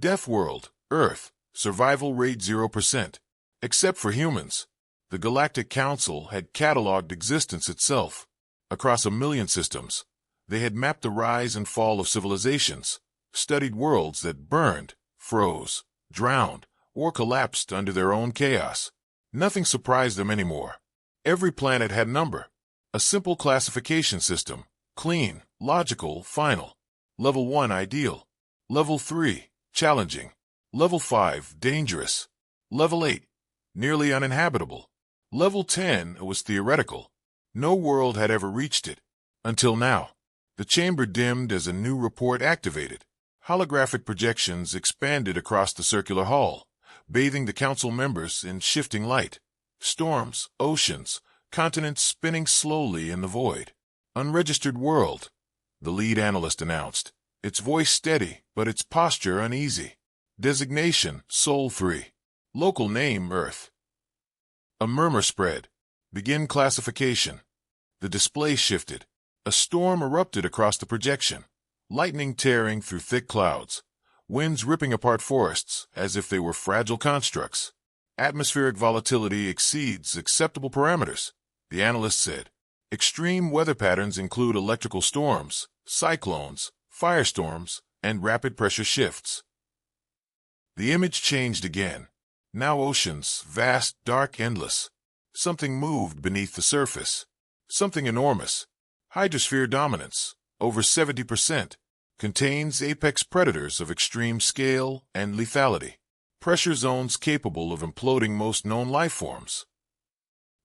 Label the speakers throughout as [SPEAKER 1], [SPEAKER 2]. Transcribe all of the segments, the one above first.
[SPEAKER 1] Deathworld, Earth, survival rate 0%. Except for humans. The Galactic Council had cataloged existence itself. Across 1,000,000 systems, they had mapped the rise and fall of civilizations, studied worlds that burned, froze, drowned, or collapsed under their own chaos. Nothing surprised them anymore. Every planet had a number. A simple classification system. Clean, logical, final. Level 1, ideal. Level 3, challenging. Level 5, dangerous. Level 8, nearly uninhabitable. Level 10 was theoretical. No world had ever reached it. Until now. The chamber dimmed as a new report activated. Holographic projections expanded across the circular hall, bathing the council members in shifting light. Storms, oceans, continents spinning slowly in the void. Unregistered world, the lead analyst announced, its voice steady, but its posture uneasy. Designation, Soul-free. Local name, Earth. A murmur spread. Begin classification. The display shifted. A storm erupted across the projection. Lightning tearing through thick clouds. Winds ripping apart forests as if they were fragile constructs. Atmospheric volatility exceeds acceptable parameters, the analyst said. Extreme weather patterns include electrical storms, cyclones, firestorms, and rapid pressure shifts. The image changed again. Now oceans, vast, dark, endless. Something moved beneath the surface. Something enormous. Hydrosphere dominance, over 70%, contains apex predators of extreme scale and lethality. Pressure zones capable of imploding most known life forms.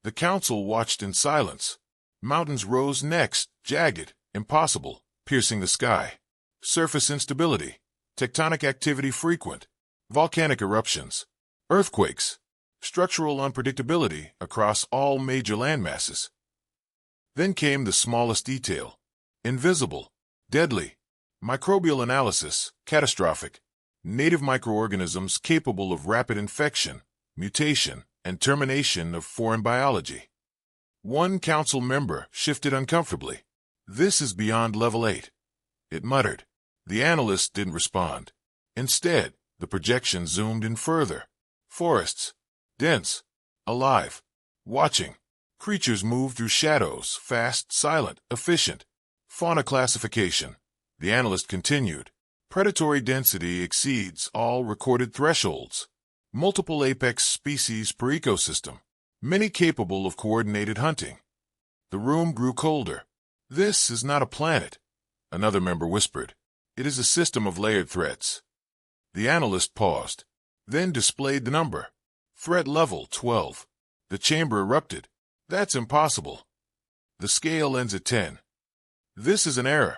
[SPEAKER 1] The council watched in silence. Mountains rose next, jagged, impossible, piercing the sky. Surface instability, tectonic activity frequent, volcanic eruptions, earthquakes, structural unpredictability across all major landmasses. Then came the smallest detail. Invisible, deadly, microbial analysis, catastrophic, native microorganisms capable of rapid infection, mutation, and termination of foreign biology. One council member shifted uncomfortably. This is beyond level 8. It muttered. The analyst didn't respond. Instead, the projection zoomed in further. Forests. Dense. Alive. Watching. Creatures move through shadows, fast, silent, efficient. Fauna classification. The analyst continued. Predatory density exceeds all recorded thresholds. Multiple apex species per ecosystem. Many capable of coordinated hunting. The room grew colder. This is not a planet, another member whispered. It is a system of layered threats. The analyst paused, then displayed the number. Threat level 12. The chamber erupted. That's impossible. The scale ends at 10. This is an error.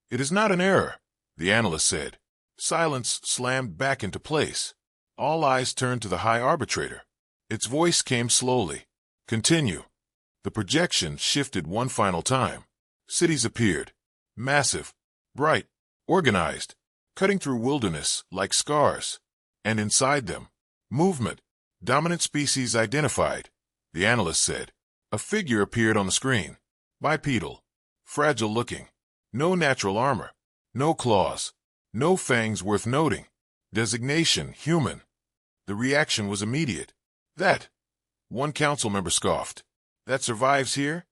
[SPEAKER 1] It is not an error, the analyst said. Silence slammed back into place. All eyes turned to the high arbitrator. Its voice came slowly. Continue. The projection shifted one final time. Cities appeared. Massive, bright, organized, cutting through wilderness like scars. And inside them, movement. Dominant species identified, the analyst said. A figure appeared on the screen. Bipedal. Fragile looking. No natural armor. No claws. No fangs worth noting. Designation, human. The reaction was immediate. That. One council member scoffed. That survives here?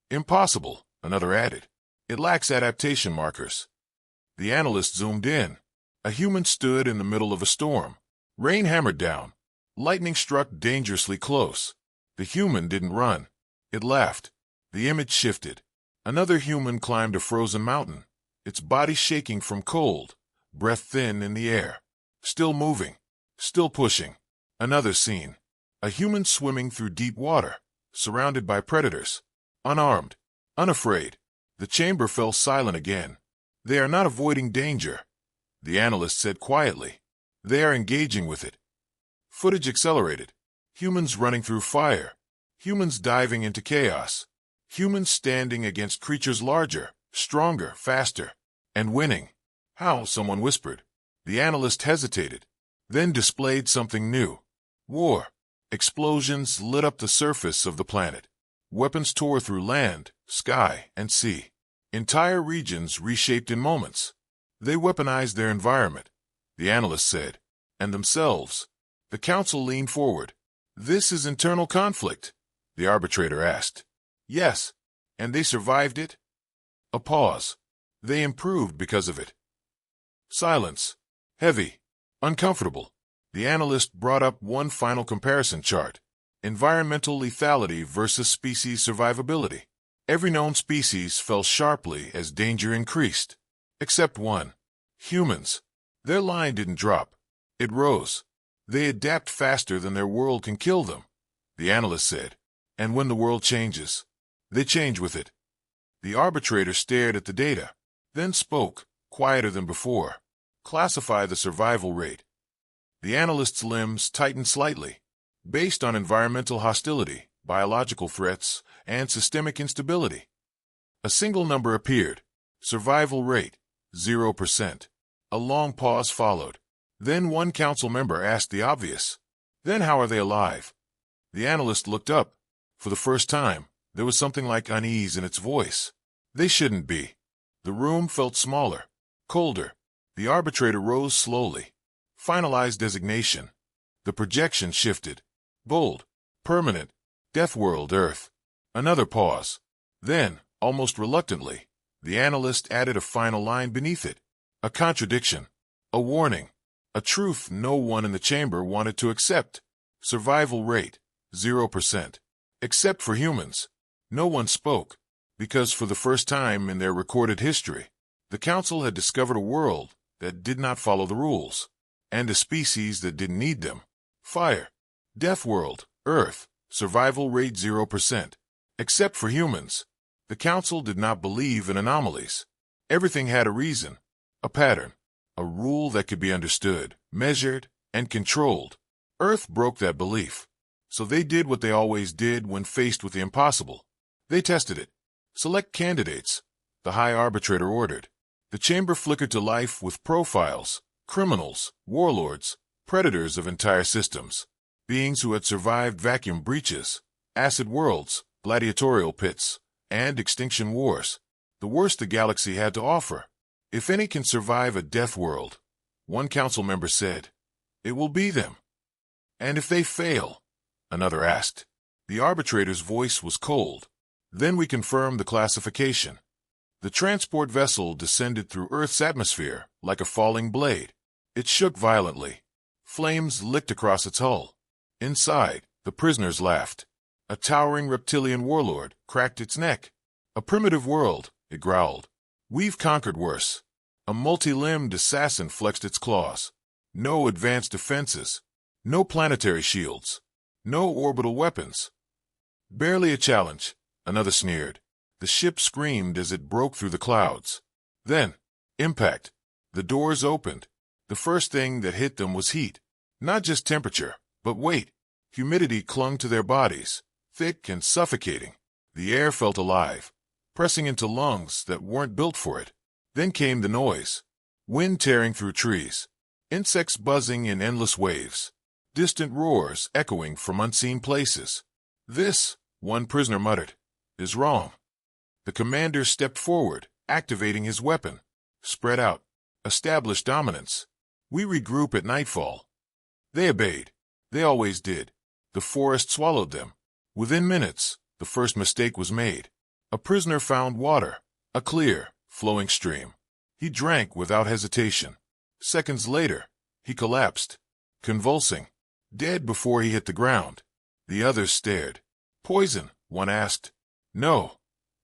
[SPEAKER 1] Impossible, another added. It lacks adaptation markers. The analyst zoomed in. A human stood in the middle of a storm. Rain hammered down. Lightning struck dangerously close. The human didn't run. It laughed. The image shifted. Another human climbed a frozen mountain, its body shaking from cold, breath thin in the air. Still moving. Still pushing. Another scene. A human swimming through deep water, surrounded by predators. Unarmed. Unafraid. The chamber fell silent again. They are not avoiding danger, the analyst said quietly. They are engaging with it. Footage accelerated. Humans running through fire. Humans diving into chaos. Humans standing against creatures larger, stronger, faster, and winning. How? Someone whispered. The analyst hesitated, then displayed something new. War. Explosions lit up the surface of the planet. Weapons tore through land, sky, and sea. Entire regions reshaped in moments. They weaponized their environment. the analyst said. And themselves. The council leaned forward. This is internal conflict, the arbitrator asked. Yes. And they survived it? A pause. They improved because of it. Silence. Heavy. Uncomfortable. The analyst brought up one final comparison chart. Environmental lethality versus species survivability. Every known species fell sharply as danger increased. Except one. Humans. Their line didn't drop. It rose. They adapt faster than their world can kill them, the analyst said. And when the world changes, they change with it. The arbitrator stared at the data, then spoke, quieter than before. Classify the survival rate. The analyst's limbs tightened slightly. Based on environmental hostility, biological threats, and systemic instability. A single number appeared. Survival rate, 0%. A long pause followed. Then one council member asked the obvious. Then how are they alive? The analyst looked up. For the first time, there was something like unease in its voice. They shouldn't be. The room felt smaller, colder. The arbitrator rose slowly. Finalized designation. The projection shifted. Bold. Permanent. Deathworld Earth. Another pause. Then, almost reluctantly, the analyst added a final line beneath it. A contradiction. A warning. A truth no one in the chamber wanted to accept. Survival rate, 0%. Except for humans. No one spoke, because for the first time in their recorded history, the council had discovered a world that did not follow the rules, and a species that didn't need them. Fire. Deathworld, Earth, survival rate 0%. Except for humans. The council did not believe in anomalies. Everything had a reason, a pattern, a rule that could be understood, measured, and controlled. Earth broke that belief. So they did what they always did when faced with the impossible. They tested it. Select candidates, the High Arbitrator ordered. The chamber flickered to life with profiles, criminals, warlords, predators of entire systems, beings who had survived vacuum breaches, acid worlds, gladiatorial pits, and extinction wars, the worst the galaxy had to offer. If any can survive a death world, one council member said, it will be them. And if they fail, another asked. The arbitrator's voice was cold. Then we confirmed the classification. The transport vessel descended through Earth's atmosphere like a falling blade. It shook violently. Flames licked across its hull. Inside, the prisoners laughed. A towering reptilian warlord cracked its neck. A primitive world, it growled. We've conquered worse. A multi-limbed assassin flexed its claws. No advanced defenses. No planetary shields. No orbital weapons. Barely a challenge, another sneered. The ship screamed as it broke through the clouds. Then, impact. The doors opened. The first thing that hit them was heat. Not just temperature, but weight. Humidity clung to their bodies, thick and suffocating. The air felt alive, pressing into lungs that weren't built for it. Then came the noise. Wind tearing through trees. Insects buzzing in endless waves. Distant roars echoing from unseen places. This, one prisoner muttered, is wrong. The commander stepped forward, activating his weapon. Spread out. Establish dominance. We regroup at nightfall. They obeyed. They always did. The forest swallowed them. Within minutes, the first mistake was made. A prisoner found water, a clear, flowing stream. He drank without hesitation. Seconds later, he collapsed, convulsing, dead before he hit the ground. The others stared. Poison, one asked. No,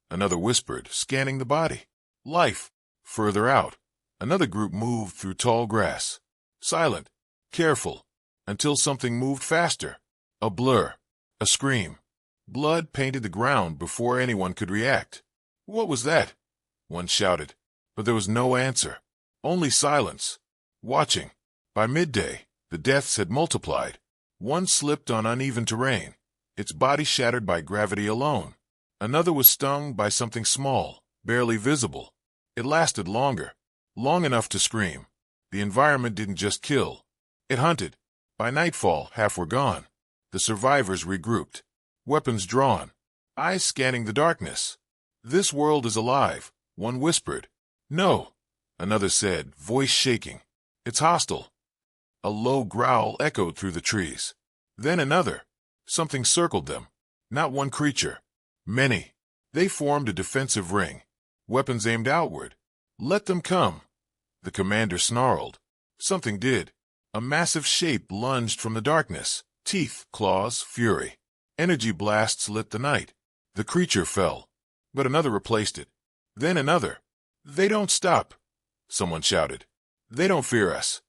[SPEAKER 1] another whispered, scanning the body. Life. Further out, another group moved through tall grass. Silent, careful, until something moved faster. A blur, a scream. Blood painted the ground before anyone could react. What was that? One shouted, but there was no answer. Only silence. Watching. By midday, the deaths had multiplied. One slipped on uneven terrain, its body shattered by gravity alone. Another was stung by something small, barely visible. It lasted longer, long enough to scream. The environment didn't just kill. It hunted. By nightfall, half were gone. The survivors regrouped, weapons drawn, eyes scanning the darkness. This world is alive, one whispered. No, another said, voice shaking. It's hostile. A low growl echoed through the trees. Then another. Something circled them. Not one creature. Many. They formed a defensive ring. Weapons aimed outward. Let them come. The commander snarled. Something did. A massive shape lunged from the darkness. Teeth, claws, fury. Energy blasts lit the night. The creature fell. But another replaced it. Then another. They don't stop. Someone shouted. They don't fear us.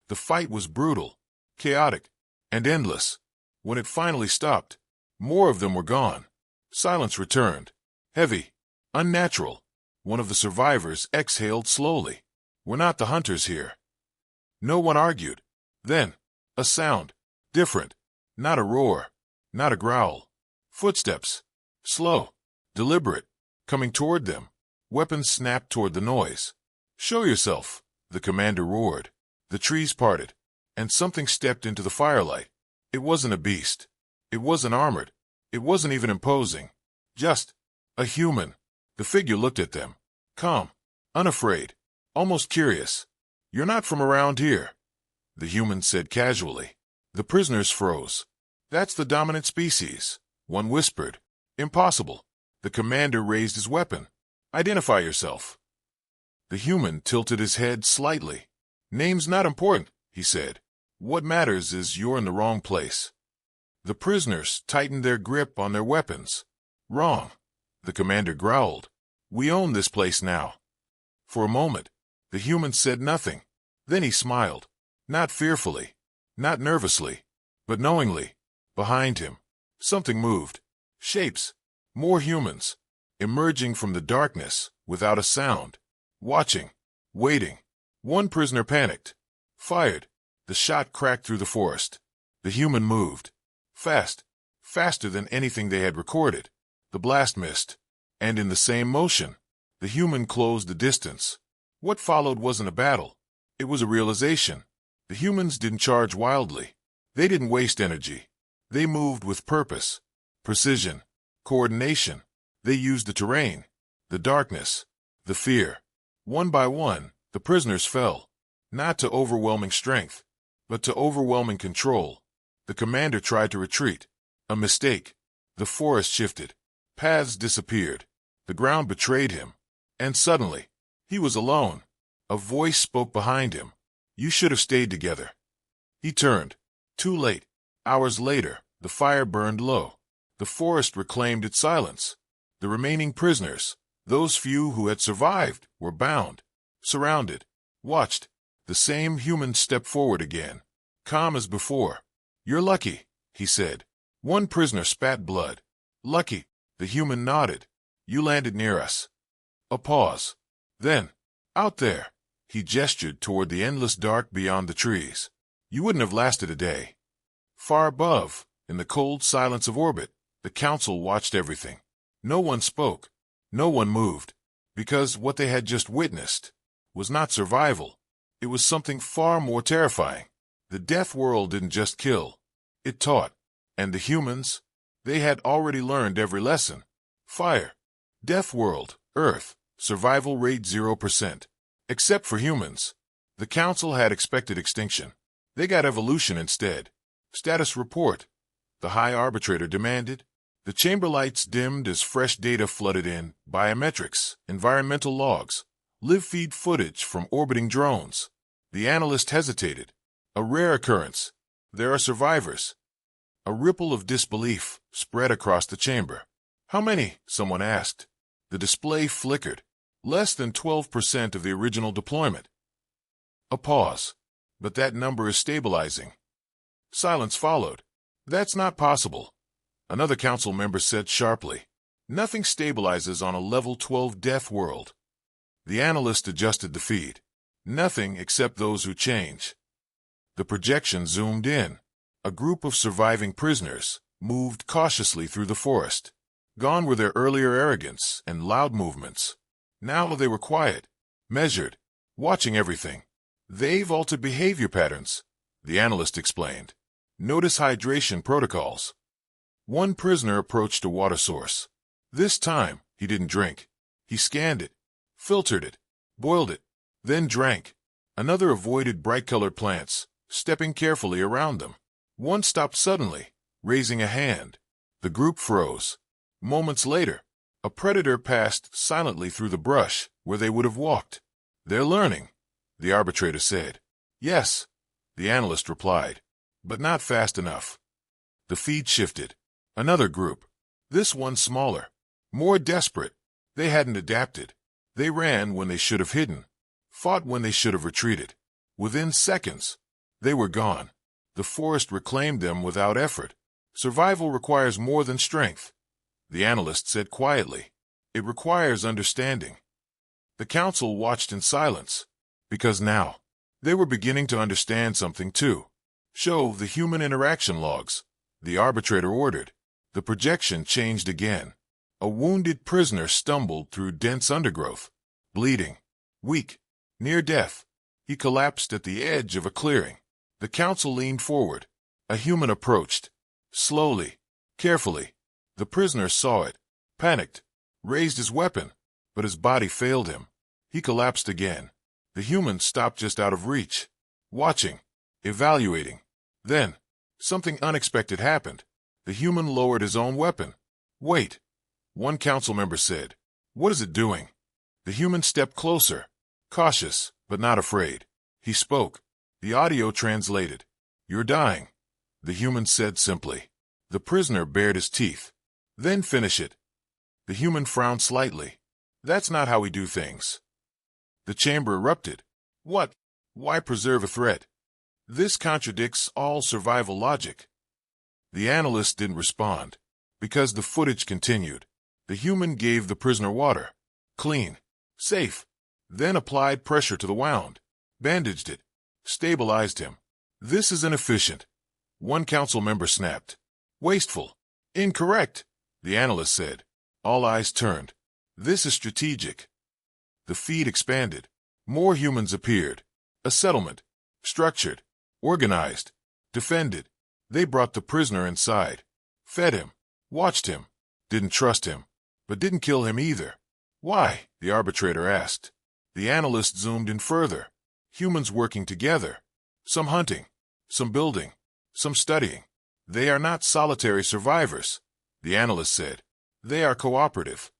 [SPEAKER 1] The fight was brutal, chaotic, and endless. When it finally stopped, more of them were gone. Silence returned. Heavy. Unnatural. One of the survivors exhaled slowly. We're not the hunters here. No one argued. Then, a sound. Different. Not a roar. Not a growl. Footsteps. Slow. Deliberate. Coming toward them. Weapons snapped toward the noise. Show yourself, the commander roared. The trees parted, and something stepped into the firelight. It wasn't a beast. It wasn't armored. It wasn't even imposing. Just a human. The figure looked at them. Calm. Unafraid. Almost curious. You're not from around here, the human said casually. The prisoners froze. That's the dominant species, one whispered. Impossible. The commander raised his weapon. Identify yourself. The human tilted his head slightly. Name's not important, he said. What matters is you're in the wrong place. The prisoners tightened their grip on their weapons. Wrong. The commander growled. We own this place now. For a moment, the human said nothing. Then he smiled. Not fearfully, not nervously, but knowingly. Behind him, something moved. Shapes. More humans. Emerging from the darkness, without a sound. Watching. Waiting. One prisoner panicked. Fired. The shot cracked through the forest. The human moved. Fast. Faster than anything they had recorded. The blast missed. And in the same motion, the human closed the distance. What followed wasn't a battle. It was a realization. The humans didn't charge wildly. They didn't waste energy. They moved with purpose, precision, coordination. They used the terrain, the darkness, the fear. One by one, the prisoners fell, not to overwhelming strength, but to overwhelming control. The commander tried to retreat. A mistake. The forest shifted. Paths disappeared. The ground betrayed him. And suddenly, he was alone. A voice spoke behind him. You should have stayed together. He turned. Too late. Hours later, the fire burned low. The forest reclaimed its silence. The remaining prisoners, those few who had survived, were bound, surrounded, watched. The same human stepped forward again, calm as before. You're lucky, he said. One prisoner spat blood. Lucky, the human nodded. You landed near us. A pause. Then, out there, he gestured toward the endless dark beyond the trees. You wouldn't have lasted a day. Far above, in the cold silence of orbit, the council watched everything. No one spoke. No one moved. Because what they had just witnessed was not survival. It was something far more terrifying. The Deathworld didn't just kill. It taught. And the humans, they had already learned every lesson. Fire. Deathworld, Earth, survival rate 0%. Except for humans. The council had expected extinction. They got evolution instead. Status report. The High Arbitrator demanded. The chamber lights dimmed as fresh data flooded in. Biometrics, environmental logs, live feed footage from orbiting drones. The analyst hesitated. A rare occurrence. There are survivors. A ripple of disbelief spread across the chamber. How many? Someone asked. The display flickered. Less than 12% of the original deployment. A pause. But that number is stabilizing. Silence followed. That's not possible. Another council member said sharply. Nothing stabilizes on a level 12 death world. The analyst adjusted the feed. Nothing except those who change. The projection zoomed in. A group of surviving prisoners moved cautiously through the forest. Gone were their earlier arrogance and loud movements. Now they were quiet, measured, watching everything. They've altered behavior patterns, the analyst explained. Notice hydration protocols. One prisoner approached a water source. This time, he didn't drink. He scanned it, filtered it, boiled it, then drank. Another avoided bright-colored plants, stepping carefully around them. One stopped suddenly, raising a hand. The group froze. Moments later, a predator passed silently through the brush where they would have walked. "They're learning," the arbitrator said. "Yes," the analyst replied, "but not fast enough." The feed shifted. Another group. This one smaller, more desperate. They hadn't adapted. They ran when they should have hidden, fought when they should have retreated. Within seconds, they were gone. The forest reclaimed them without effort. Survival requires more than strength, the analyst said quietly. It requires understanding. The council watched in silence, because now they were beginning to understand something too. "Show the human interaction logs," the arbitrator ordered. The projection changed again. A wounded prisoner stumbled through dense undergrowth, bleeding, weak, near death. He collapsed at the edge of a clearing. The council leaned forward. A human approached. Slowly, carefully. The prisoner saw it, panicked, raised his weapon, but his body failed him. He collapsed again. The human stopped just out of reach, watching, evaluating. Then, something unexpected happened. The human lowered his own weapon. "Wait," one council member said. "What is it doing?" The human stepped closer, cautious, but not afraid. He spoke. The audio translated. "You're dying," the human said simply. The prisoner bared his teeth. "Then finish it." The human frowned slightly. "That's not how we do things." The chamber erupted. "What? Why preserve a threat? This contradicts all survival logic." The analyst didn't respond, because the footage continued. The human gave the prisoner water. Clean. Safe. Then applied pressure to the wound. Bandaged it. Stabilized him. "This is inefficient," one council member snapped. "Wasteful. Incorrect," the analyst said. All eyes turned. "This is strategic." The feed expanded. More humans appeared. A settlement. Structured. Organized. Defended. They brought the prisoner inside. Fed him. Watched him. Didn't trust him. But didn't kill him either. "Why?" the arbitrator asked. The analyst zoomed in further. Humans working together. Some hunting. Some building. Some studying. "They are not solitary survivors," the analyst said. "They are cooperative."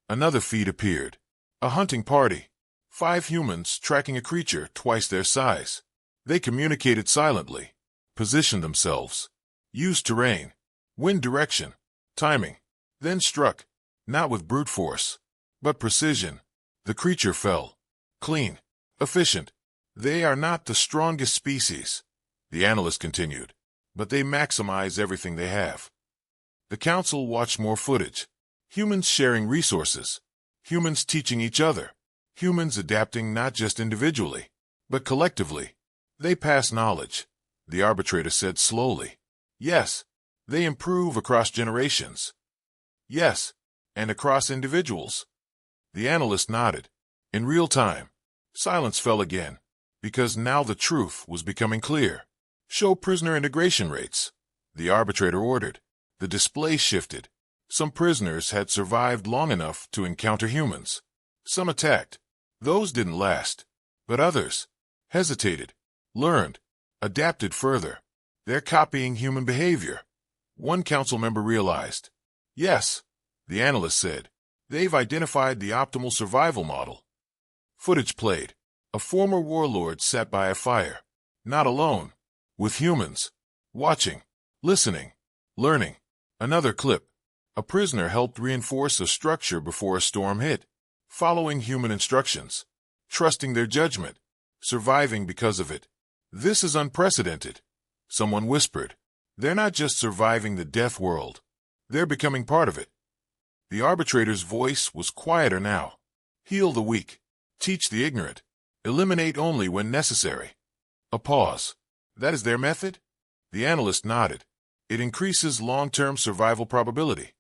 [SPEAKER 1] Another feed appeared. A hunting party. 5 humans tracking a creature twice their size. They communicated silently, positioned themselves, used terrain, wind direction, timing, then struck, not with brute force, but precision. The creature fell. Clean. Efficient. "They are not the strongest species," the analyst continued, "but they maximize everything they have." The council watched more footage. Humans sharing resources. Humans teaching each other. Humans adapting not just individually, but collectively. "They pass knowledge," the arbitrator said slowly. "Yes, they improve across generations." "Yes, and across individuals." The analyst nodded. In real time, silence fell again, because now the truth was becoming clear. "Show prisoner integration rates," the arbitrator ordered. The display shifted. Some prisoners had survived long enough to encounter humans. Some attacked. Those didn't last. But others hesitated, learned, adapted further. "They're copying human behavior," one council member realized. "Yes," the analyst said. "They've identified the optimal survival model." Footage played. A former warlord sat by a fire. Not alone. With humans. Watching. Listening. Learning. Another clip. A prisoner helped reinforce a structure before a storm hit. Following human instructions. Trusting their judgment. Surviving because of it. "This is unprecedented," someone whispered. "They're not just surviving the death world. They're becoming part of it." The arbitrator's voice was quieter now. "Heal the weak. Teach the ignorant. Eliminate only when necessary." A pause. "That is their method?" The analyst nodded. "It increases long-term survival probability."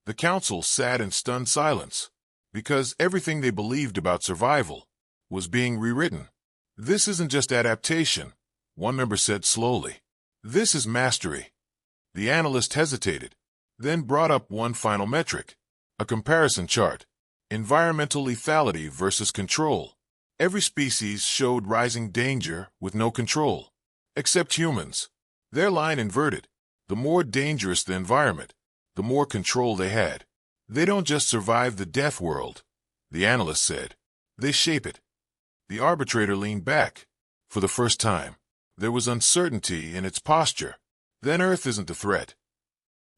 [SPEAKER 1] The council sat in stunned silence, because everything they believed about survival was being rewritten. "This isn't just adaptation," one member said slowly. "This is mastery." The analyst hesitated, then brought up one final metric, a comparison chart. Environmental lethality versus control. Every species showed rising danger with no control. Except humans. Their line inverted. The more dangerous the environment, the more control they had. They don't just survive the death world, the analyst said. They shape it. The arbitrator leaned back. For the first time, there was uncertainty in its posture. Then Earth isn't a threat.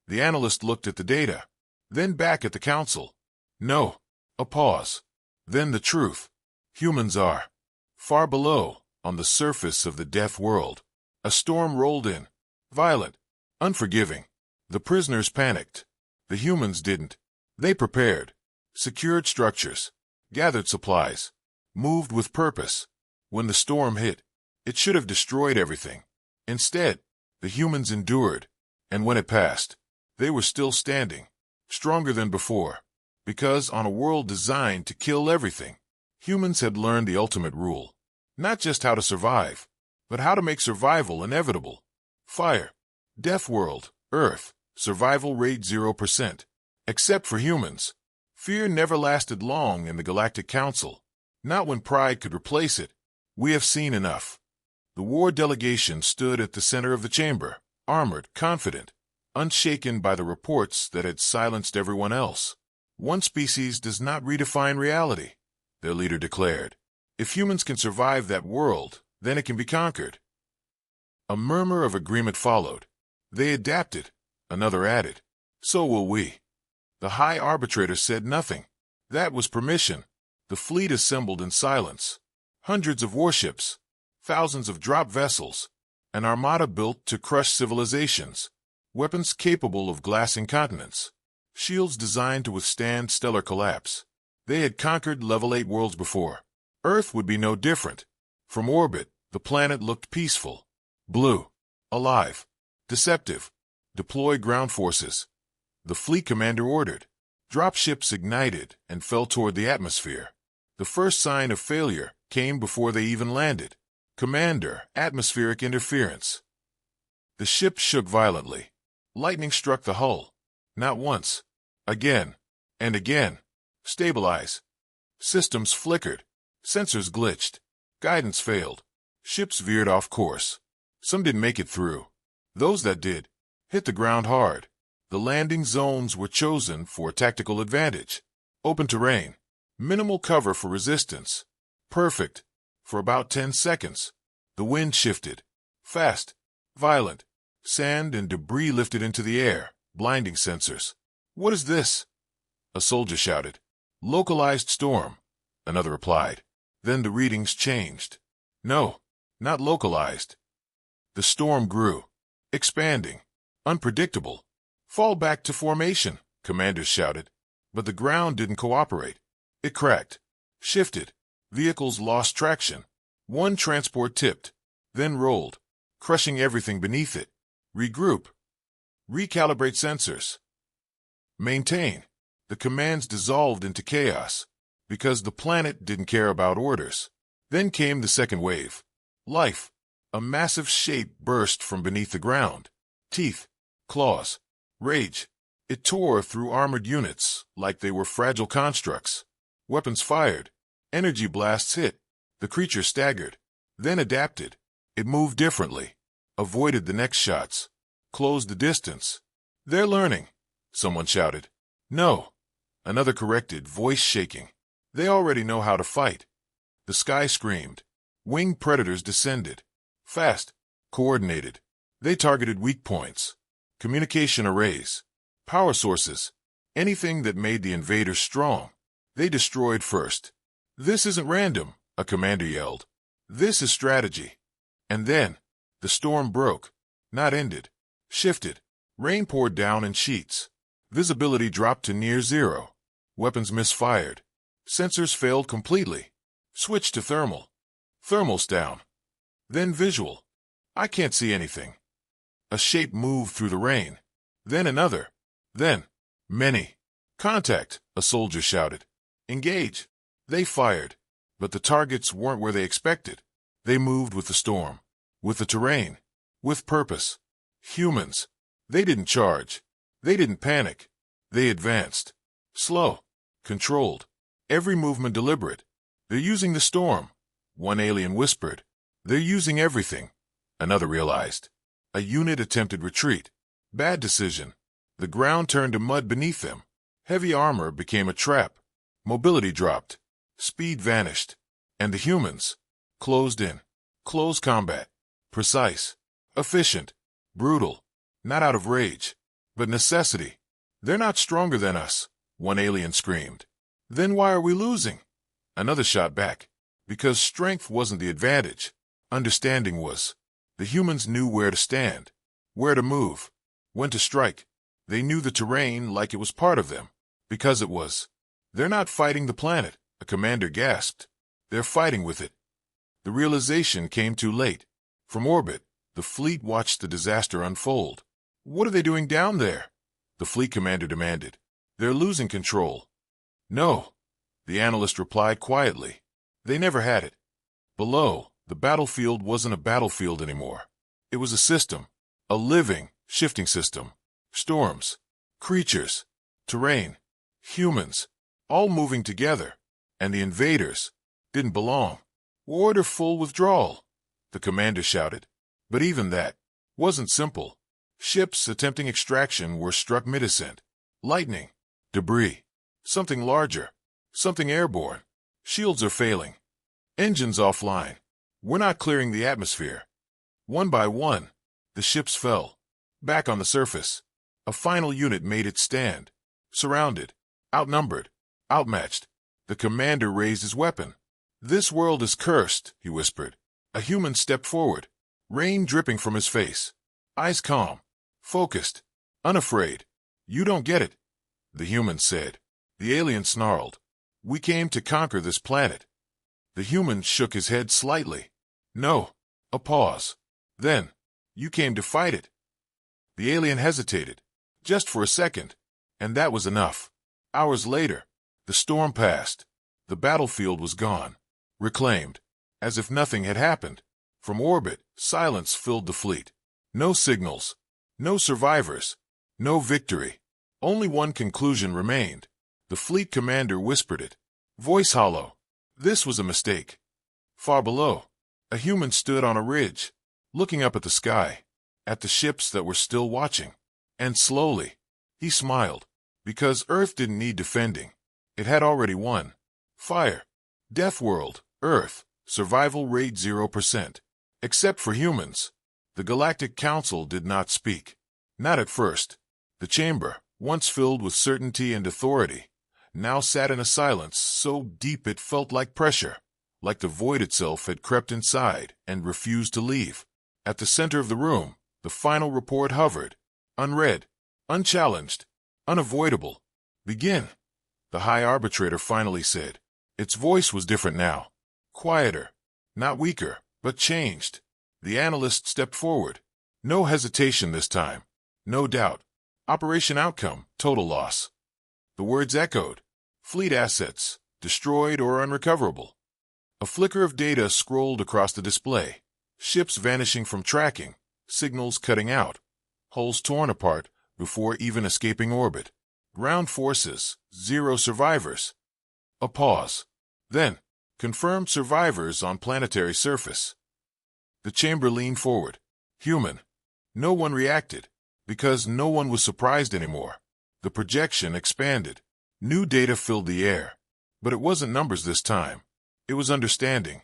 [SPEAKER 1] The analyst looked at the data, then back at the council. No. A pause. Then the truth. Humans are far below, on the surface of the death world. A storm rolled in. Violent. Unforgiving. The prisoners panicked. The humans didn't. They prepared. Secured structures. Gathered supplies. Moved with purpose. When the storm hit, it should have destroyed everything. Instead, the humans endured. And when it passed, they were still standing. Stronger than before. Because on a world designed to kill everything, humans had learned the ultimate rule. Not just how to survive, but how to make survival inevitable. Fire. Death world. Earth. Survival rate 0%. Except for humans. Fear never lasted long in the Galactic Council. Not when pride could replace it. We have seen enough. The war delegation stood at the center of the chamber, armored, confident, unshaken by the reports that had silenced everyone else. One species does not redefine reality, their leader declared. If humans can survive that world, then it can be conquered. A murmur of agreement followed. They adapted, another added. So will we. The High Arbitrator said nothing. That was permission. The fleet assembled in silence. Hundreds of warships, thousands of drop vessels, an armada built to crush civilizations, weapons capable of glassing continents, shields designed to withstand stellar collapse. They had conquered level 8 worlds before. Earth would be no different. From orbit, the planet looked peaceful, blue, alive, deceptive. Deploy ground forces. The fleet commander ordered. Dropships ignited and fell toward the atmosphere. The first sign of failure came before they even landed. Commander, atmospheric interference. The ship shook violently. Lightning struck the hull. Not once. Again. And again. Stabilize. Systems flickered. Sensors glitched. Guidance failed. Ships veered off course. Some didn't make it through. Those that did hit the ground hard. The landing zones were chosen for tactical advantage. Open terrain. Minimal cover for resistance. Perfect. For about 10 seconds. The wind shifted. Fast. Violent. Sand and debris lifted into the air, blinding sensors. What is this? A soldier shouted. Localized storm. Another replied. Then the readings changed. No, not localized. The storm grew. Expanding. Unpredictable. Fall back to formation, commanders shouted. But the ground didn't cooperate. It cracked. Shifted. Vehicles lost traction. One transport tipped. Then rolled. Crushing everything beneath it. Regroup. Recalibrate sensors. Maintain. The commands dissolved into chaos. Because the planet didn't care about orders. Then came the second wave. Life. A massive shape burst from beneath the ground. Teeth. Claws. Rage. It tore through armored units like they were fragile constructs. Weapons fired. Energy blasts hit. The creature staggered. Then adapted. It moved differently. Avoided the next shots. Closed the distance. They're learning, someone shouted. No. Another corrected, voice shaking. They already know how to fight. The sky screamed. Winged predators descended. Fast. Coordinated. They targeted weak points. Communication arrays. Power sources. Anything that made the invaders strong. They destroyed first. This isn't random, a commander yelled. This is strategy. And then, the storm broke. Not ended. Shifted. Rain poured down in sheets. Visibility dropped to near zero. Weapons misfired. Sensors failed completely. Switched to thermal. Thermal's down. Then visual. I can't see anything. A shape moved through the rain. Then another. Then, many. Contact, a soldier shouted. Engage. They fired. But the targets weren't where they expected. They moved with the storm. With the terrain. With purpose. Humans. They didn't charge. They didn't panic. They advanced. Slow. Controlled. Every movement deliberate. They're using the storm, one alien whispered. They're using everything, another realized. A unit attempted retreat. Bad decision. The ground turned to mud beneath them. Heavy armor became a trap. Mobility dropped. Speed vanished. And the humans? Closed in. Close combat. Precise. Efficient. Brutal. Not out of rage, but necessity. They're not stronger than us, one alien screamed. Then why are we losing? Another shot back. Because strength wasn't the advantage. Understanding was. The humans knew where to stand, where to move, when to strike. They knew the terrain like it was part of them, because it was. They're not fighting the planet, a commander gasped. They're fighting with it. The realization came too late. From orbit, the fleet watched the disaster unfold. What are they doing down there? The fleet commander demanded. They're losing control. No, the analyst replied quietly. They never had it. Below, the battlefield wasn't a battlefield anymore. It was a system, a living, shifting system. Storms, creatures, terrain, humans, all moving together. And the invaders didn't belong. Order full withdrawal, the commander shouted. But even that wasn't simple. Ships attempting extraction were struck mid-ascent. Lightning, debris, something larger, something airborne. Shields are failing. Engines offline. We're not clearing the atmosphere. One by one, the ships fell. Back on the surface, a final unit made its stand. Surrounded, outnumbered, outmatched. The commander raised his weapon. This world is cursed, he whispered. A human stepped forward, rain dripping from his face. Eyes calm, focused, unafraid. You don't get it, the human said. The alien snarled. We came to conquer this planet. The human shook his head slightly. No. A pause. Then, you came to fight it. The alien hesitated, just for a second, and that was enough. Hours later, the storm passed. The battlefield was gone, reclaimed, as if nothing had happened. From orbit, silence filled the fleet. No signals, no survivors, no victory. Only one conclusion remained. The fleet commander whispered it, voice hollow. This was a mistake. Far below, a human stood on a ridge, looking up at the sky, at the ships that were still watching. And slowly, he smiled, because Earth didn't need defending. It had already won. Fire. Deathworld, Earth, survival rate 0%. Except for humans. The Galactic Council did not speak. Not at first. The chamber, once filled with certainty and authority, now sat in a silence so deep it felt like pressure, like the void itself had crept inside and refused to leave. At the center of the room, the final report hovered, unread, unchallenged, unavoidable. Begin, the High Arbitrator finally said. Its voice was different now. Quieter, not weaker, but changed. The analyst stepped forward. No hesitation this time. No doubt. Operation outcome, total loss. The words echoed. Fleet assets, destroyed or unrecoverable. A flicker of data scrolled across the display. Ships vanishing from tracking, signals cutting out, hulls torn apart before even escaping orbit. Ground forces, 0 survivors. A pause. Then, confirmed survivors on planetary surface. The chamber leaned forward. Human. No one reacted, because no one was surprised anymore. The projection expanded. New data filled the air. But it wasn't numbers this time. It was understanding.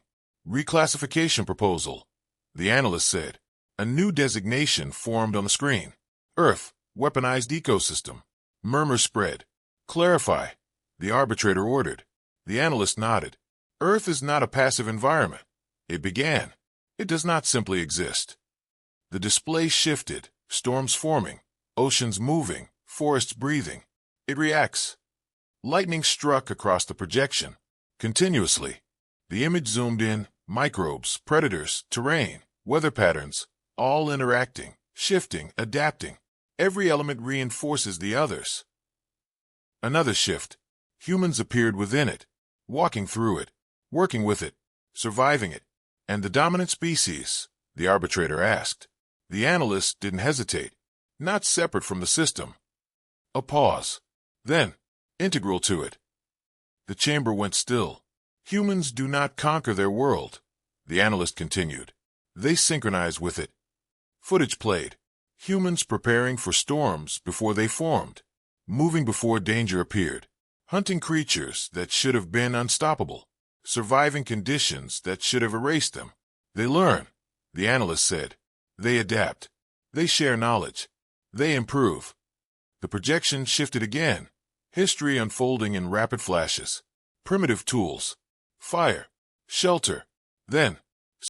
[SPEAKER 1] Reclassification proposal, the analyst said. A new designation formed on the screen. Earth, weaponized ecosystem. Murmurs spread. Clarify, the arbitrator ordered. The analyst nodded. Earth is not a passive environment. It began. It does not simply exist. The display shifted, storms forming, oceans moving, forests breathing. It reacts. Lightning struck across the projection, continuously. The image zoomed in, microbes, predators, terrain, weather patterns, all interacting, shifting, adapting. Every element reinforces the others. Another shift. Humans appeared within it, walking through it, working with it, surviving it. And the dominant species, the arbitrator asked. The analyst didn't hesitate. Not separate from the system. A pause. Then, integral to it. The chamber went still. Humans do not conquer their world, the analyst continued. They synchronize with it. Footage played. Humans preparing for storms before they formed, moving before danger appeared, hunting creatures that should have been unstoppable, surviving conditions that should have erased them. They learn, the analyst said. They adapt. They share knowledge. They improve. The projection shifted again, history unfolding in rapid flashes. Primitive tools. Fire. Shelter. Then,